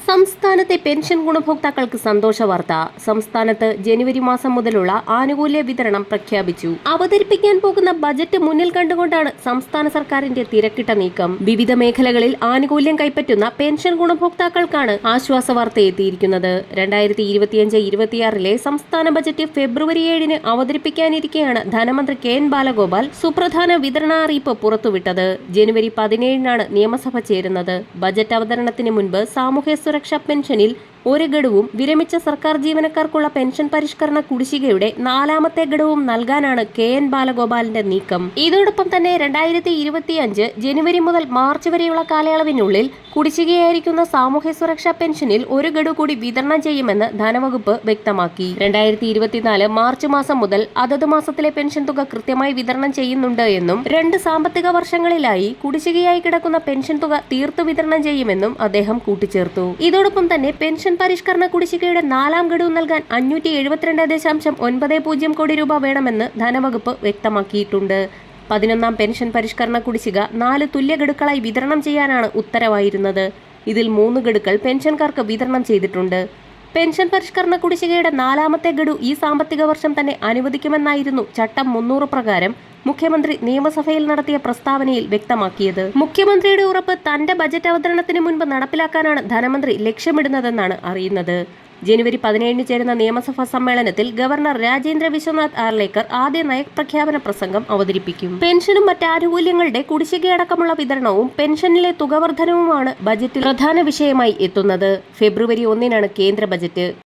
സംസ്ഥാനത്തെ പെൻഷൻ ഗുണഭോക്താക്കൾക്ക് സന്തോഷ വാർത്ത. സംസ്ഥാനത്ത് ജനുവരി മാസം മുതലുള്ള ആനുകൂല്യ വിതരണം പ്രഖ്യാപിച്ചു. അവതരിപ്പിക്കാൻ പോകുന്ന ബജറ്റ് മുന്നിൽ കണ്ടുകൊണ്ടാണ് സംസ്ഥാന സർക്കാരിന്റെ തിരക്കിട്ട നീക്കം. വിവിധ മേഖലകളിൽ ആനുകൂല്യം കൈപ്പറ്റുന്ന പെൻഷൻ ഗുണഭോക്താക്കൾക്കാണ് ആശ്വാസ വാർത്ത എത്തിയിരിക്കുന്നത്. 2025-26 സംസ്ഥാന ബജറ്റ് ഫെബ്രുവരി 7 അവതരിപ്പിക്കാനിരിക്കെയാണ് ധനമന്ത്രി കെ.എൻ. ബാലഗോപാൽ സുപ്രധാന വിതരണ അറിയിപ്പ് പുറത്തുവിട്ടത്. ജനുവരി 17 നിയമസഭ ചേരുന്നത്. ബജറ്റ് അവതരണത്തിന് മുൻപ് സാമൂഹ്യ സുരക്ഷാ പെൻഷനിൽ ഒരു ഗഡുവും വിരമിച്ച സർക്കാർ ജീവനക്കാർക്കുള്ള പെൻഷൻ പരിഷ്കരണ കുടിശ്ശികയുടെ 4ാമത്തെ ഗഡുവും നൽകാനാണ് കെ.എൻ. ബാലഗോപാലിന്റെ നീക്കം. ഇതോടൊപ്പം തന്നെ 2025 ജനുവരി മുതൽ മാർച്ച് വരെയുള്ള കാലയളവിനുള്ളിൽ കുടിശ്ശികയായിരിക്കുന്ന സാമൂഹ്യ സുരക്ഷാ പെൻഷനിൽ ഒരു ഗഡു കൂടി വിതരണം ചെയ്യുമെന്ന് ധനവകുപ്പ് വ്യക്തമാക്കി. 2024 മാർച്ച് മാസം മുതൽ അതത് മാസത്തിലെ പെൻഷൻ തുക കൃത്യമായി വിതരണം ചെയ്യുന്നുണ്ട് എന്നും 2 സാമ്പത്തിക വർഷങ്ങളിലായി കുടിശ്ശികയായി കിടക്കുന്ന പെൻഷൻ തുക തീർത്തു വിതരണം ചെയ്യുമെന്നും അദ്ദേഹം കൂട്ടിച്ചേർത്തു. ഇതോടൊപ്പം തന്നെ പെൻഷൻ പരിഷ്കരണ കുടിശ്ശികയുടെ 4ാം ഗഡു നൽകാൻ 572.90 കോടി രൂപ വേണമെന്ന് ധനവകുപ്പ് വ്യക്തമാക്കിയിട്ടുണ്ട്. 11ാം പെൻഷൻ പരിഷ്കരണ കുടിശ്ശിക 4 തുല്യ ഗഡുക്കളായി വിതരണം ചെയ്യാനാണ് ഉത്തരവായിരുന്നത്. ഇതിൽ 3 ഗഡുക്കൾ പെൻഷൻകാർക്ക് വിതരണം ചെയ്തിട്ടുണ്ട്. പെൻഷൻ പരിഷ്കരണ കുടിശ്ശികയുടെ 4ാമത്തെ ഗഡു ഈ സാമ്പത്തിക വർഷം തന്നെ അനുവദിക്കുമെന്നായിരുന്നു ചട്ടം 300 പ്രകാരം മുഖ്യമന്ത്രി നിയമസഭയിൽ നടത്തിയ പ്രസ്താവനയിൽ വ്യക്തമാക്കിയത്. മുഖ്യമന്ത്രിയുടെ ഉറപ്പ് തന്റെ ബജറ്റ് അവതരണത്തിന് മുൻപ് നടപ്പിലാക്കാനാണ് ധനമന്ത്രി ലക്ഷ്യമിടുന്നതെന്നാണ് അറിയുന്നത്. ജനുവരി 17 ചേരുന്ന നിയമസഭാ സമ്മേളനത്തിൽ ഗവർണർ രാജേന്ദ്ര വിശ്വനാഥ് ആർലേക്കർ ആദ്യ നയപ്രഖ്യാപന പ്രസംഗം അവതരിപ്പിക്കും. പെൻഷനും മറ്റ് ആനുകൂല്യങ്ങളുടെ കുടിശ്ശികയടക്കമുള്ള വിതരണവും പെൻഷനിലെ തുക വർധനവുമാണ് ബജറ്റിൽ പ്രധാന വിഷയമായി എത്തുന്നത്. ഫെബ്രുവരി 1 കേന്ദ്ര ബജറ്റ്.